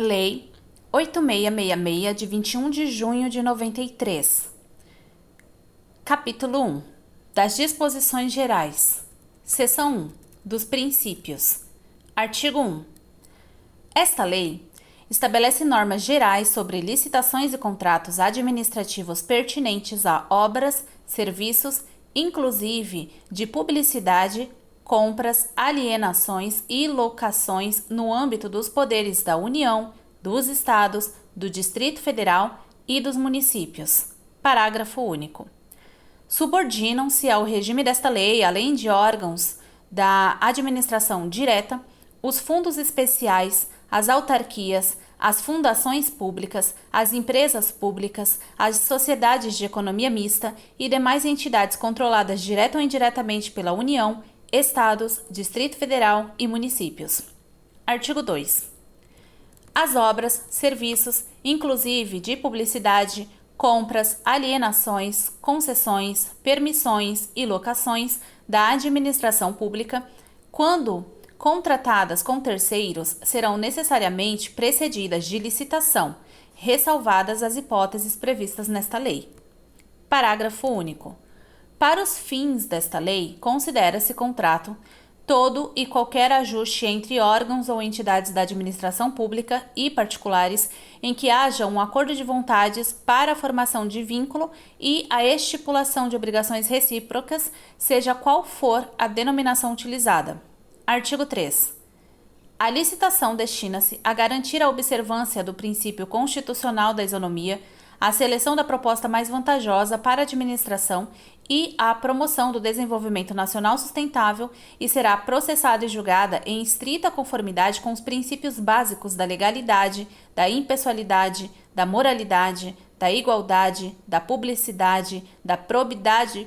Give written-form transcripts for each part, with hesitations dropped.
Lei 8666, de 21 de junho de 93. Capítulo 1. Das disposições gerais. Seção 1. Dos princípios. Artigo 1. Esta lei estabelece normas gerais sobre licitações e contratos administrativos pertinentes a obras, serviços, inclusive de publicidade, compras, alienações e locações no âmbito dos poderes da União, dos Estados, do Distrito Federal e dos municípios. Parágrafo único. Subordinam-se ao regime desta lei, além de órgãos da administração direta, os fundos especiais, as autarquias, as fundações públicas, as empresas públicas, as sociedades de economia mista e demais entidades controladas direta ou indiretamente pela União, Estados, Distrito Federal e municípios. Artigo 2. As obras, serviços, inclusive de publicidade, compras, alienações, concessões, permissões e locações da administração pública, quando contratadas com terceiros, serão necessariamente precedidas de licitação, ressalvadas as hipóteses previstas nesta lei. Parágrafo único. Para os fins desta lei, considera-se contrato todo e qualquer ajuste entre órgãos ou entidades da administração pública e particulares em que haja um acordo de vontades para a formação de vínculo e a estipulação de obrigações recíprocas, seja qual for a denominação utilizada. Artigo 3. A licitação destina-se a garantir a observância do princípio constitucional da isonomia, a seleção da proposta mais vantajosa para a administração e a promoção do desenvolvimento nacional sustentável e será processada e julgada em estrita conformidade com os princípios básicos da legalidade, da impessoalidade, da moralidade, da igualdade, da publicidade, da probidade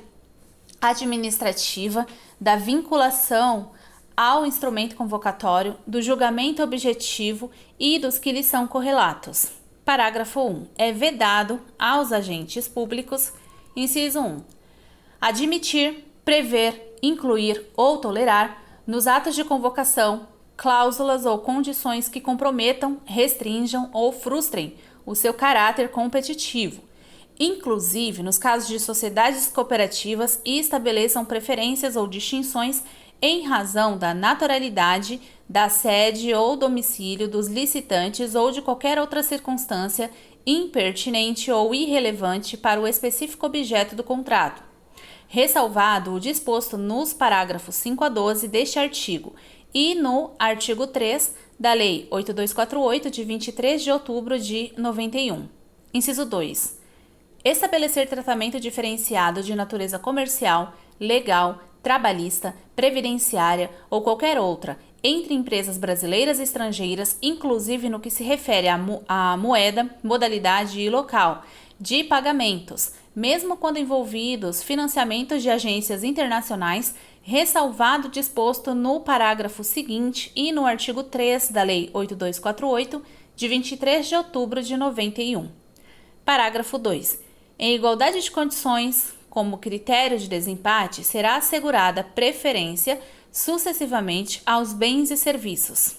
administrativa, da vinculação ao instrumento convocatório, do julgamento objetivo e dos que lhes são correlatos. Parágrafo 1. É vedado aos agentes públicos, inciso 1, admitir, prever, incluir ou tolerar nos atos de convocação cláusulas ou condições que comprometam, restringam ou frustrem o seu caráter competitivo, inclusive nos casos de sociedades cooperativas, e estabeleçam preferências ou distinções em razão da naturalidade, da sede ou domicílio dos licitantes ou de qualquer outra circunstância impertinente ou irrelevante para o específico objeto do contrato, ressalvado o disposto nos parágrafos 5 a 12 deste artigo e no artigo 3 da Lei 8248, de 23 de outubro de 91. Inciso 2. Estabelecer tratamento diferenciado de natureza comercial, legal, trabalhista, previdenciária ou qualquer outra entre empresas brasileiras e estrangeiras, inclusive no que se refere à moeda, modalidade e local de pagamentos, mesmo quando envolvidos financiamentos de agências internacionais, ressalvado o disposto no parágrafo seguinte e no artigo 3 da Lei 8248, de 23 de outubro de 91. Parágrafo 2. Em igualdade de condições, como critério de desempate, será assegurada preferência sucessivamente aos bens e serviços.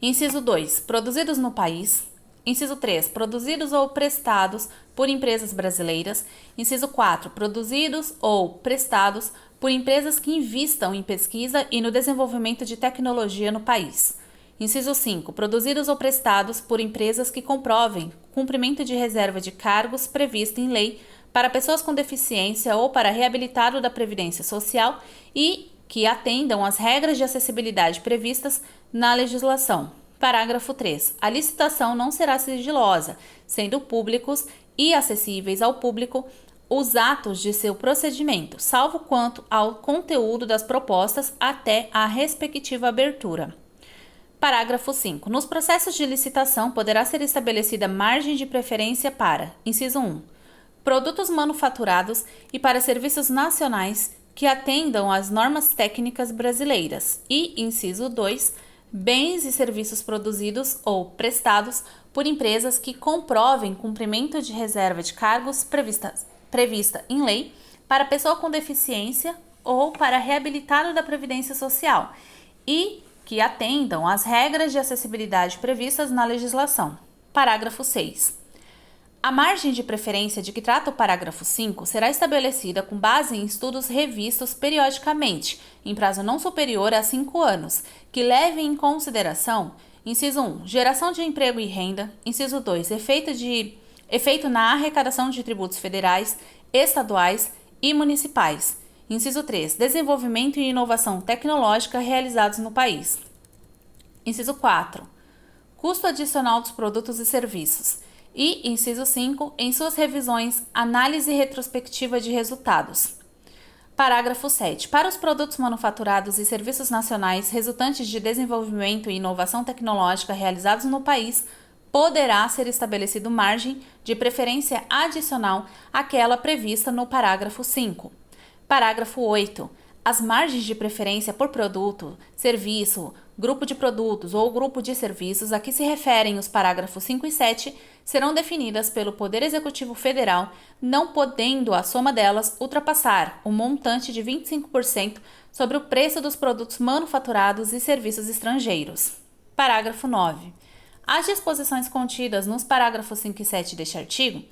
Inciso 2. Produzidos no país. Inciso 3. Produzidos ou prestados por empresas brasileiras. Inciso 4. Produzidos ou prestados por empresas que invistam em pesquisa e no desenvolvimento de tecnologia no país. Inciso 5. Produzidos ou prestados por empresas que comprovem cumprimento de reserva de cargos prevista em lei para pessoas com deficiência ou para reabilitado da Previdência Social e que atendam às regras de acessibilidade previstas na legislação. Parágrafo 3. A licitação não será sigilosa, sendo públicos e acessíveis ao público os atos de seu procedimento, salvo quanto ao conteúdo das propostas até a respectiva abertura. Parágrafo 5. Nos processos de licitação poderá ser estabelecida margem de preferência para, inciso 1, produtos manufaturados e para serviços nacionais que atendam às normas técnicas brasileiras e, inciso 2, bens e serviços produzidos ou prestados por empresas que comprovem cumprimento de reserva de cargos prevista em lei para pessoa com deficiência ou para reabilitado da Previdência Social e que atendam às regras de acessibilidade previstas na legislação. Parágrafo 6. A margem de preferência de que trata o parágrafo 5 será estabelecida com base em estudos revistos periodicamente, em prazo não superior a 5 anos, que levem em consideração: inciso 1, geração de emprego e renda; inciso 2, efeito na arrecadação de tributos federais, estaduais e municipais; inciso 3, desenvolvimento e inovação tecnológica realizados no país; inciso 4, custo adicional dos produtos e serviços; e, inciso 5, em suas revisões, análise retrospectiva de resultados. Parágrafo 7. Para os produtos manufaturados e serviços nacionais resultantes de desenvolvimento e inovação tecnológica realizados no país, poderá ser estabelecido margem de preferência adicional àquela prevista no parágrafo 5. Parágrafo 8. As margens de preferência por produto, serviço, grupo de produtos ou grupo de serviços a que se referem os parágrafos 5 e 7 serão definidas pelo Poder Executivo Federal, não podendo a soma delas ultrapassar o montante de 25% sobre o preço dos produtos manufaturados e serviços estrangeiros. Parágrafo 9. As disposições contidas nos parágrafos 5 e 7 deste artigo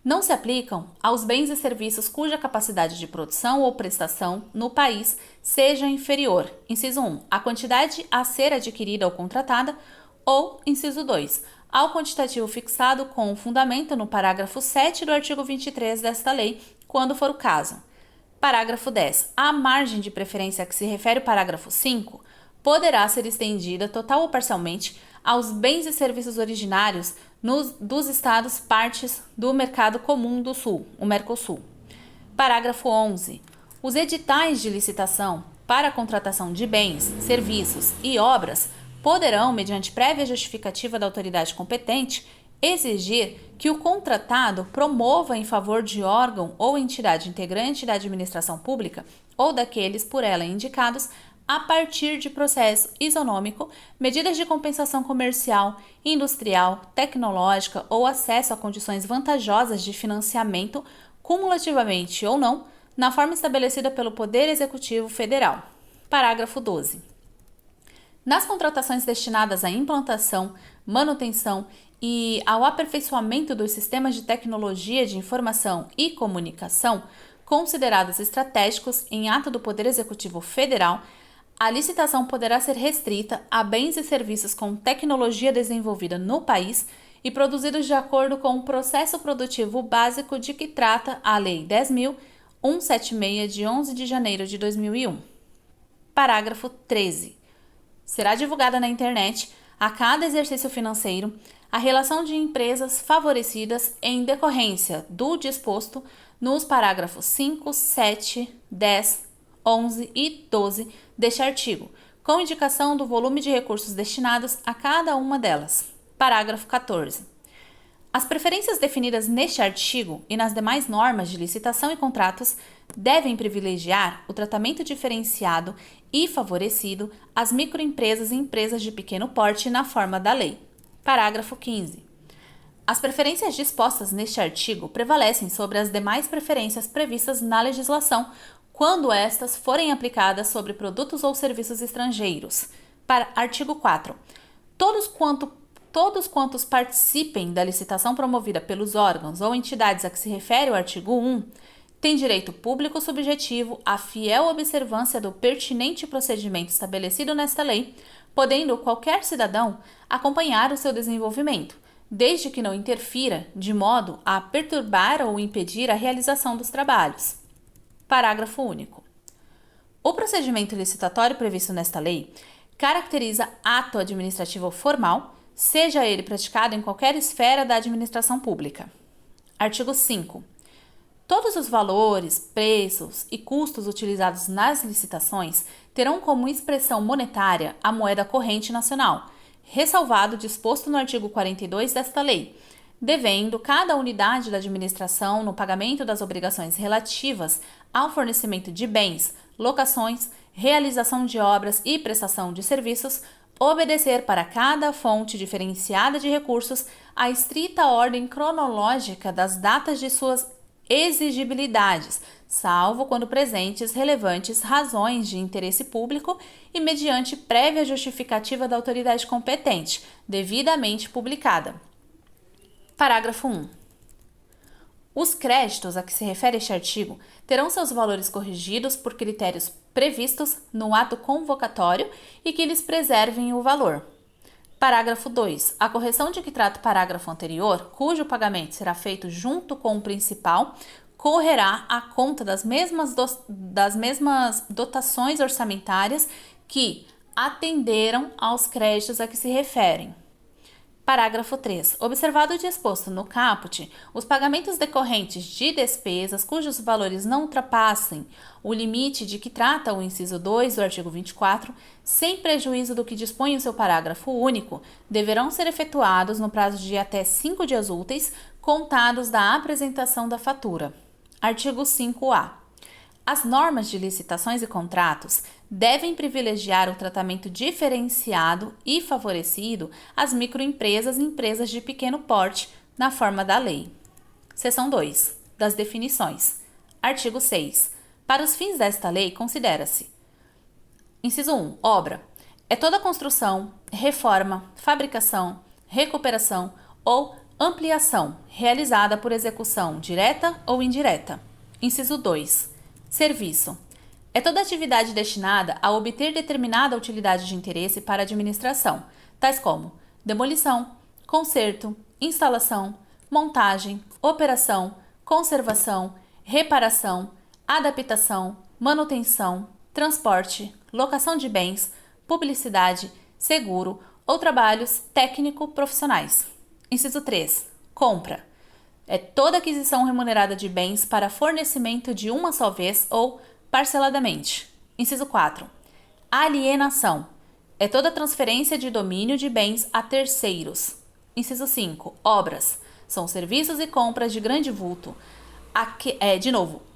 não se aplicam aos bens e serviços cuja capacidade de produção ou prestação no país seja inferior, inciso 1, à quantidade a ser adquirida ou contratada, ou, inciso 2, ao quantitativo fixado com fundamento no parágrafo 7 do artigo 23 desta lei, quando for o caso. Parágrafo 10. A margem de preferência a que se refere o parágrafo 5 poderá ser estendida total ou parcialmente aos bens e serviços originários dos estados partes do Mercado Comum do Sul, o Mercosul. Parágrafo 11. Os editais de licitação para a contratação de bens, serviços e obras poderão, mediante prévia justificativa da autoridade competente, exigir que o contratado promova em favor de órgão ou entidade integrante da administração pública ou daqueles por ela indicados, a partir de processo isonômico, medidas de compensação comercial, industrial, tecnológica ou acesso a condições vantajosas de financiamento, cumulativamente ou não, na forma estabelecida pelo Poder Executivo Federal. Parágrafo 12. Nas contratações destinadas à implantação, manutenção e ao aperfeiçoamento dos sistemas de tecnologia de informação e comunicação, considerados estratégicos em ato do Poder Executivo Federal, a licitação poderá ser restrita a bens e serviços com tecnologia desenvolvida no país e produzidos de acordo com o processo produtivo básico de que trata a Lei 10.176, de 11 de janeiro de 2001. Parágrafo 13. Será divulgada na internet, a cada exercício financeiro, a relação de empresas favorecidas em decorrência do disposto nos parágrafos 5, 7, 10, 11 e 12 deste artigo, com indicação do volume de recursos destinados a cada uma delas. Parágrafo 14. As preferências definidas neste artigo e nas demais normas de licitação e contratos devem privilegiar o tratamento diferenciado e favorecido às microempresas e empresas de pequeno porte na forma da lei. Parágrafo 15. As preferências dispostas neste artigo prevalecem sobre as demais preferências previstas na legislação, quando estas forem aplicadas sobre produtos ou serviços estrangeiros. Artigo 4. Todos quantos participem da licitação promovida pelos órgãos ou entidades a que se refere o artigo 1 têm direito público subjetivo à fiel observância do pertinente procedimento estabelecido nesta lei, podendo qualquer cidadão acompanhar o seu desenvolvimento, desde que não interfira de modo a perturbar ou impedir a realização dos trabalhos. Parágrafo único. O procedimento licitatório previsto nesta lei caracteriza ato administrativo formal, seja ele praticado em qualquer esfera da administração pública. Artigo 5. Todos os valores, preços e custos utilizados nas licitações terão como expressão monetária a moeda corrente nacional, ressalvado o disposto no artigo 42 desta lei, devendo cada unidade da administração no pagamento das obrigações relativas ao fornecimento de bens, locações, realização de obras e prestação de serviços, obedecer para cada fonte diferenciada de recursos a estrita ordem cronológica das datas de suas exigibilidades, salvo quando presentes relevantes razões de interesse público e mediante prévia justificativa da autoridade competente, devidamente publicada. Parágrafo 1. Os créditos a que se refere este artigo terão seus valores corrigidos por critérios previstos no ato convocatório e que lhes preservem o valor. Parágrafo 2. A correção de que trata o parágrafo anterior, cujo pagamento será feito junto com o principal, correrá à conta das mesmas dotações orçamentárias que atenderam aos créditos a que se referem. Parágrafo 3. Observado o disposto no caput, os pagamentos decorrentes de despesas cujos valores não ultrapassem o limite de que trata o inciso 2 do artigo 24, sem prejuízo do que dispõe o seu parágrafo único, deverão ser efetuados no prazo de até 5 dias úteis, contados da apresentação da fatura. Artigo 5-A. As normas de licitações e contratos devem privilegiar o tratamento diferenciado e favorecido às microempresas e empresas de pequeno porte, na forma da lei. Seção 2. Das definições. Artigo 6. Para os fins desta lei, considera-se: inciso 1. Obra. É toda construção, reforma, fabricação, recuperação ou ampliação realizada por execução direta ou indireta. Inciso 2. Serviço. É toda atividade destinada a obter determinada utilidade de interesse para a administração, tais como demolição, conserto, instalação, montagem, operação, conservação, reparação, adaptação, manutenção, transporte, locação de bens, publicidade, seguro ou trabalhos técnico-profissionais. Inciso 3. Compra. É toda aquisição remunerada de bens para fornecimento de uma só vez ou parceladamente. Inciso 4. Alienação. É toda transferência de domínio de bens a terceiros. Inciso 5. Obras. São serviços e compras de grande vulto.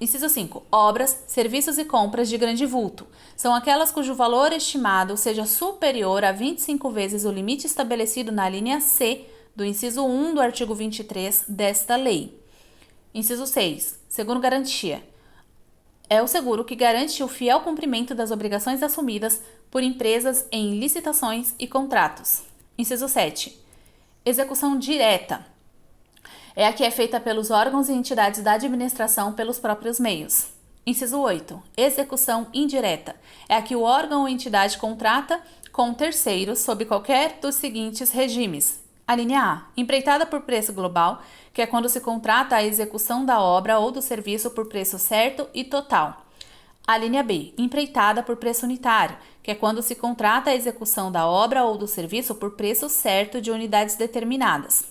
Inciso 5. Obras, serviços e compras de grande vulto. São aquelas cujo valor estimado seja superior a 25 vezes o limite estabelecido na linha C do inciso 1 do artigo 23 desta lei. Inciso 6. Seguro garantia. É o seguro que garante o fiel cumprimento das obrigações assumidas por empresas em licitações e contratos. Inciso 7. Execução direta. É a que é feita pelos órgãos e entidades da administração pelos próprios meios. Inciso 8. Execução indireta. É a que o órgão ou entidade contrata com terceiros sob qualquer dos seguintes regimes. A linha A. Empreitada por preço global, que é quando se contrata a execução da obra ou do serviço por preço certo e total. A linha B. Empreitada por preço unitário, que é quando se contrata a execução da obra ou do serviço por preço certo de unidades determinadas.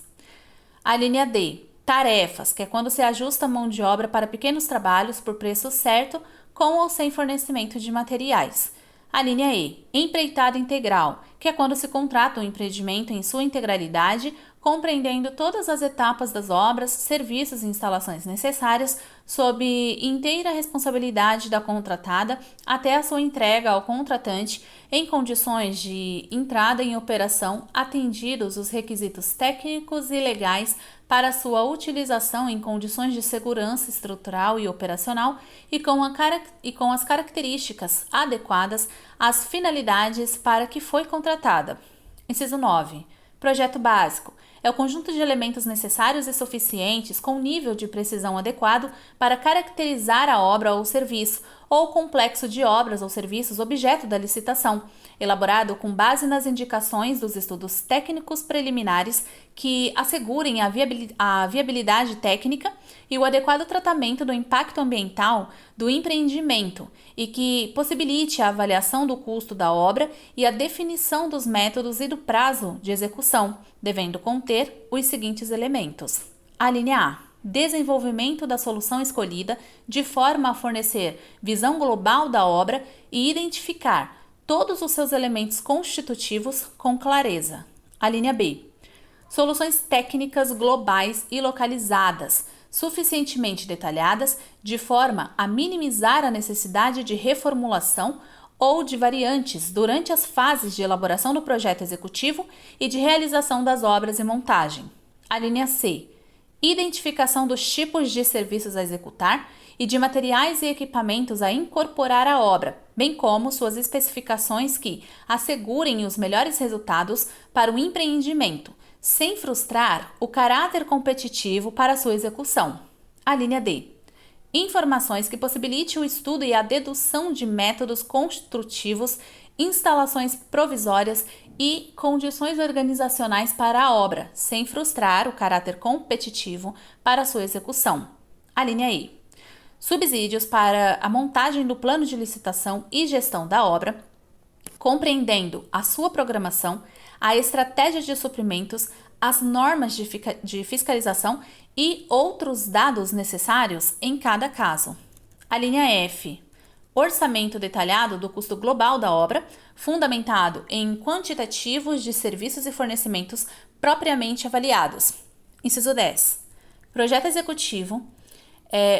A linha D. Tarefas, que é quando se ajusta a mão de obra para pequenos trabalhos por preço certo, com ou sem fornecimento de materiais. A linha E. Empreitada integral, que é quando se contrata o empreendimento em sua integralidade, compreendendo todas as etapas das obras, serviços e instalações necessárias, sob inteira responsabilidade da contratada até a sua entrega ao contratante em condições de entrada em operação, atendidos os requisitos técnicos e legais para sua utilização em condições de segurança estrutural e operacional e com as características adequadas às finalidades para que foi contratada. Inciso 9. Projeto básico. É o conjunto de elementos necessários e suficientes com nível de precisão adequado para caracterizar a obra ou serviço, ou complexo de obras ou serviços objeto da licitação, elaborado com base nas indicações dos estudos técnicos preliminares que assegurem a viabilidade técnica e o adequado tratamento do impacto ambiental do empreendimento e que possibilite a avaliação do custo da obra e a definição dos métodos e do prazo de execução, devendo conter os seguintes elementos. A linha A. Desenvolvimento da solução escolhida de forma a fornecer visão global da obra e identificar todos os seus elementos constitutivos com clareza. A linha B. Soluções técnicas globais e localizadas, suficientemente detalhadas, de forma a minimizar a necessidade de reformulação ou de variantes durante as fases de elaboração do projeto executivo e de realização das obras e montagem. A linha C. identificação dos tipos de serviços a executar e de materiais e equipamentos a incorporar à obra, bem como suas especificações que assegurem os melhores resultados para o empreendimento, sem frustrar o caráter competitivo para sua execução. A linha D. Informações que possibilitem o estudo e a dedução de métodos construtivos, instalações provisórias e condições organizacionais para a obra, sem frustrar o caráter competitivo para sua execução. A linha E. Subsídios para a montagem do plano de licitação e gestão da obra, compreendendo a sua programação, a estratégia de suprimentos, as normas de fiscalização e outros dados necessários em cada caso. A linha F. Orçamento detalhado do custo global da obra, fundamentado em quantitativos de serviços e fornecimentos propriamente avaliados. Inciso 10. Projeto executivo.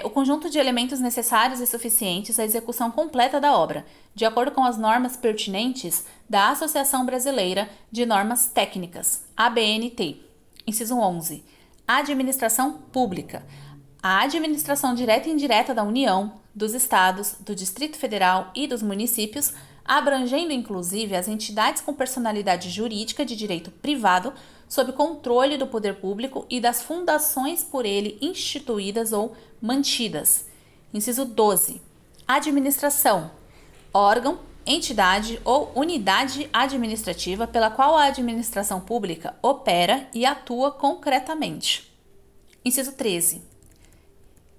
O conjunto de elementos necessários e suficientes à execução completa da obra, de acordo com as normas pertinentes da Associação Brasileira de Normas Técnicas, ABNT. Inciso 11. Administração pública. A administração direta e indireta da União, dos Estados, do Distrito Federal e dos municípios, abrangendo inclusive as entidades com personalidade jurídica de direito privado, sob controle do poder público e das fundações por ele instituídas ou mantidas. Inciso 12. Administração. Órgão, entidade ou unidade administrativa pela qual a administração pública opera e atua concretamente. Inciso 13.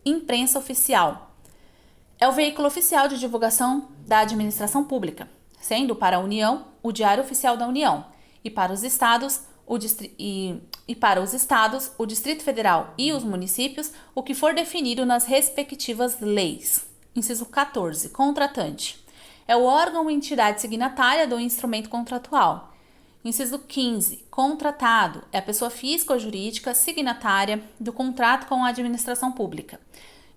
Imprensa oficial. É o veículo oficial de divulgação da administração pública, sendo para a União o Diário Oficial da União e para os Estados o Distrito Federal e os municípios o que for definido nas respectivas leis. Inciso 14. Contratante. É o órgão ou entidade signatária do instrumento contratual. Inciso 15. Contratado. É a pessoa física ou jurídica signatária do contrato com a administração pública.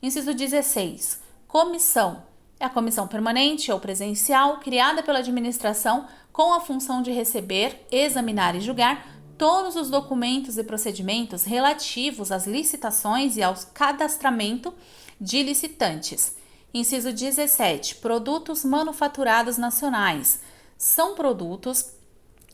Inciso 16. Comissão. É a comissão permanente ou presencial criada pela administração com a função de receber, examinar e julgar todos os documentos e procedimentos relativos às licitações e ao cadastramento de licitantes. Inciso 17. Produtos manufaturados nacionais. São produtos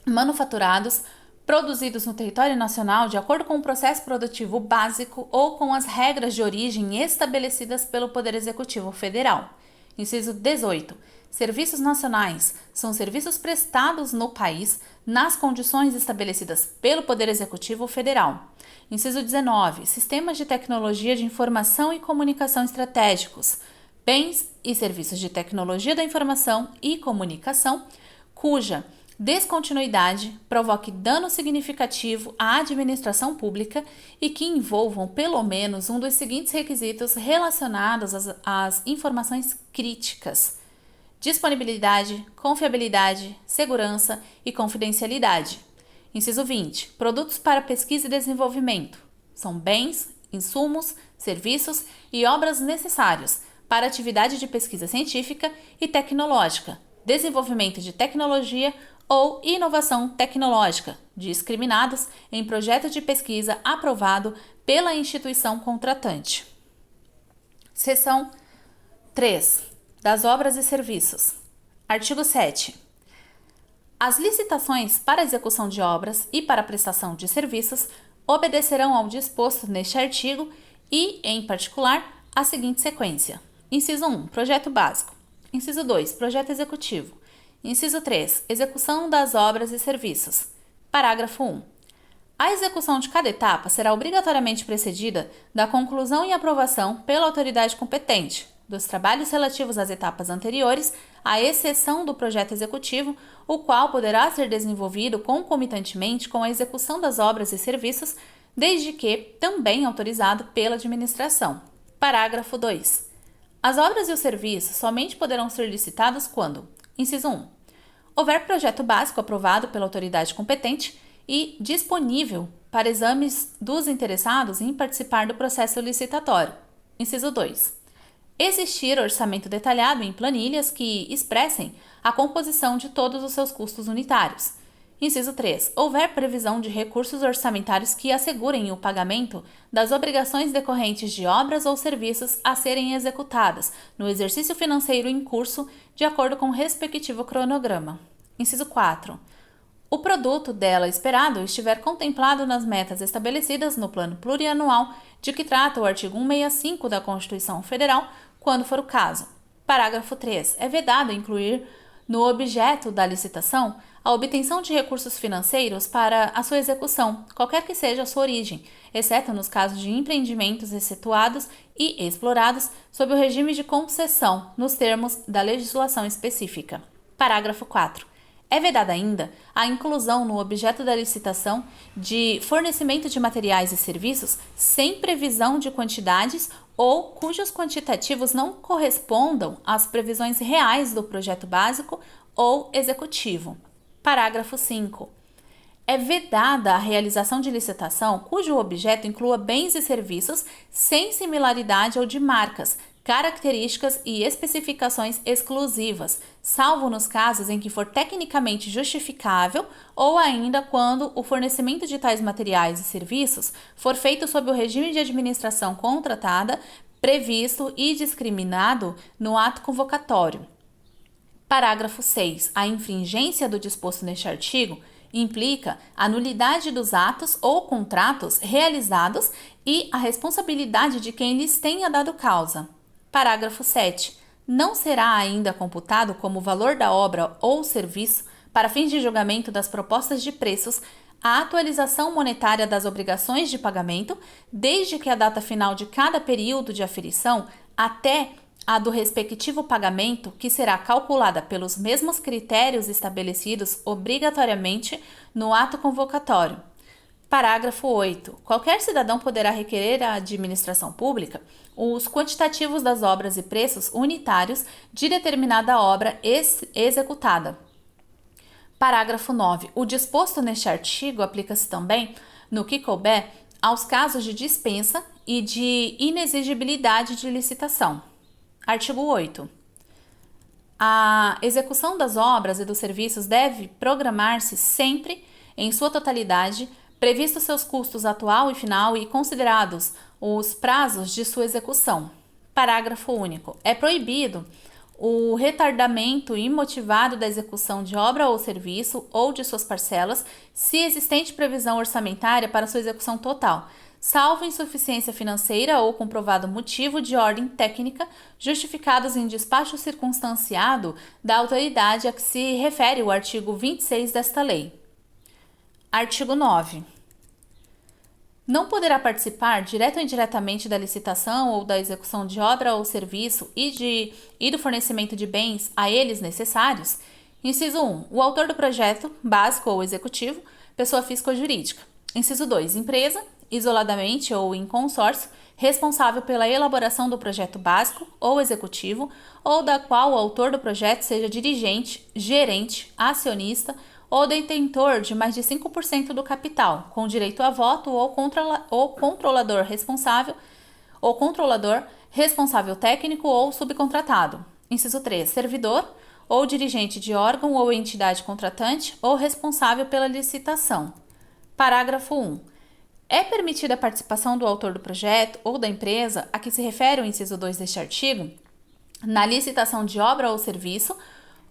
manufaturados produzidos no território nacional de acordo com o processo produtivo básico ou com as regras de origem estabelecidas pelo Poder Executivo Federal. Inciso 18. Serviços nacionais são serviços prestados no país nas condições estabelecidas pelo Poder Executivo Federal. Inciso 19. Sistemas de tecnologia de informação e comunicação estratégicos, bens e serviços de tecnologia da informação e comunicação, cuja descontinuidade provoque dano significativo à administração pública e que envolvam pelo menos um dos seguintes requisitos relacionados às informações críticas: disponibilidade, confiabilidade, segurança e confidencialidade. Inciso 20. Produtos para pesquisa e desenvolvimento. São bens, insumos, serviços e obras necessários para atividade de pesquisa científica e tecnológica, desenvolvimento de tecnologia ou inovação tecnológica, discriminados em projeto de pesquisa aprovado pela instituição contratante. Seção 3. Das obras e serviços. Artigo 7. As licitações para execução de obras e para prestação de serviços obedecerão ao disposto neste artigo e, em particular, a seguinte sequência. Inciso 1. Projeto básico. Inciso 2. Projeto executivo. Inciso 3. Execução das obras e serviços. Parágrafo 1. A execução de cada etapa será obrigatoriamente precedida da conclusão e aprovação pela autoridade competente dos trabalhos relativos às etapas anteriores, à exceção do projeto executivo, o qual poderá ser desenvolvido concomitantemente com a execução das obras e serviços, desde que também autorizado pela administração. Parágrafo 2. As obras e os serviços somente poderão ser licitados quando: inciso 1. Houver projeto básico aprovado pela autoridade competente e disponível para exames dos interessados em participar do processo licitatório. Inciso 2. Existir orçamento detalhado em planilhas que expressem a composição de todos os seus custos unitários. Inciso 3. Houver previsão de recursos orçamentários que assegurem o pagamento das obrigações decorrentes de obras ou serviços a serem executadas no exercício financeiro em curso, de acordo com o respectivo cronograma. Inciso 4. O produto dela esperado estiver contemplado nas metas estabelecidas no Plano Plurianual de que trata o artigo 165 da Constituição Federal, quando for o caso. Parágrafo 3. É vedado incluir no objeto da licitação a obtenção de recursos financeiros para a sua execução, qualquer que seja a sua origem, exceto nos casos de empreendimentos excetuados e explorados sob o regime de concessão, nos termos da legislação específica. Parágrafo 4. É vedada ainda a inclusão no objeto da licitação de fornecimento de materiais e serviços sem previsão de quantidades ou cujos quantitativos não correspondam às previsões reais do projeto básico ou executivo. Parágrafo 5. É vedada a realização de licitação cujo objeto inclua bens e serviços sem similaridade ou de marcas, características e especificações exclusivas, salvo nos casos em que for tecnicamente justificável ou ainda quando o fornecimento de tais materiais e serviços for feito sob o regime de administração contratada previsto e discriminado no ato convocatório. Parágrafo 6. A infringência do disposto neste artigo implica a nulidade dos atos ou contratos realizados e a responsabilidade de quem lhes tenha dado causa. Parágrafo 7. Não será ainda computado como valor da obra ou serviço, para fins de julgamento das propostas de preços, a atualização monetária das obrigações de pagamento, desde que a data final de cada período de aferição até a do respectivo pagamento, que será calculada pelos mesmos critérios estabelecidos obrigatoriamente no ato convocatório. Parágrafo 8. Qualquer cidadão poderá requerer à administração pública os quantitativos das obras e preços unitários de determinada obra executada. Parágrafo 9. O disposto neste artigo aplica-se também, no que couber, aos casos de dispensa e de inexigibilidade de licitação. Artigo 8. A execução das obras e dos serviços deve programar-se sempre, em sua totalidade, previstos seus custos atual e final e considerados os prazos de sua execução. Parágrafo único. É proibido o retardamento imotivado da execução de obra ou serviço ou de suas parcelas, se existente previsão orçamentária para sua execução total, salvo insuficiência financeira ou comprovado motivo de ordem técnica, justificados em despacho circunstanciado da autoridade a que se refere o artigo 26 desta lei. Artigo 9. Não poderá participar, direto ou indiretamente, da licitação ou da execução de obra ou serviço e do fornecimento de bens a eles necessários. Inciso 1. O autor do projeto, básico ou executivo, pessoa física ou jurídica. Inciso 2. Empresa, isoladamente ou em consórcio, responsável pela elaboração do projeto básico ou executivo, ou da qual o autor do projeto seja dirigente, gerente, acionista ou detentor de mais de 5% do capital, com direito a voto ou controlador responsável técnico ou subcontratado. Inciso 3. Servidor ou dirigente de órgão ou entidade contratante ou responsável pela licitação. Parágrafo 1. É permitida a participação do autor do projeto ou da empresa a que se refere o inciso 2 deste artigo na licitação de obra ou serviço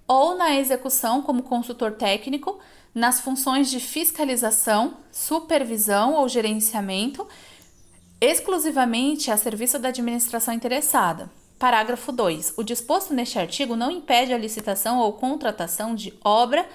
ou na execução como consultor técnico nas funções de fiscalização, supervisão ou gerenciamento, exclusivamente a serviço da administração interessada. Parágrafo 2. O disposto neste artigo não impede a licitação ou contratação de obra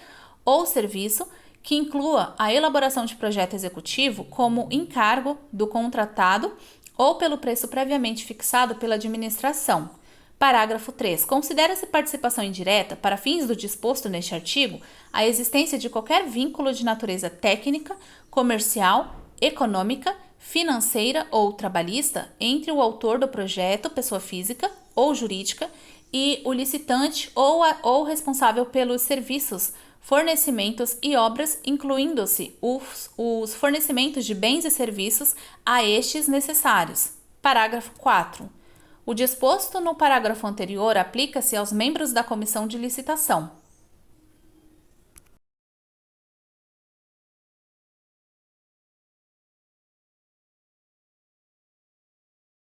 ou serviço que inclua a elaboração de projeto executivo como encargo do contratado ou pelo preço previamente fixado pela administração. Parágrafo 3. Considera-se participação indireta, para fins do disposto neste artigo, a existência de qualquer vínculo de natureza técnica, comercial, econômica, financeira ou trabalhista entre o autor do projeto, pessoa física ou jurídica, e o licitante ou responsável pelos serviços, fornecimentos e obras, incluindo-se os fornecimentos de bens e serviços a estes necessários. Parágrafo 4. O disposto no parágrafo anterior aplica-se aos membros da comissão de licitação.